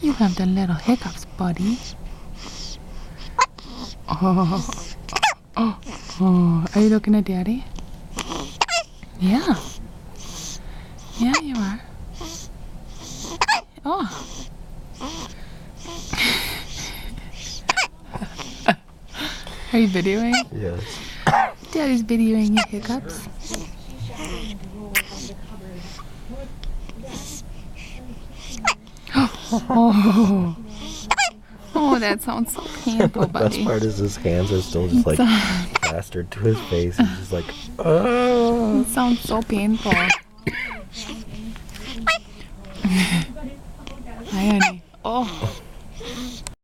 You have the little hiccups, buddy. Oh. Are you looking at Daddy? Yeah. Yeah, you are. Oh. Are you videoing? Yes. Daddy's videoing your hiccups. Oh. Oh, that sounds so painful, The buddy. best part is his hands are still just like plastered to his face. He's just like, oh. It sounds so painful.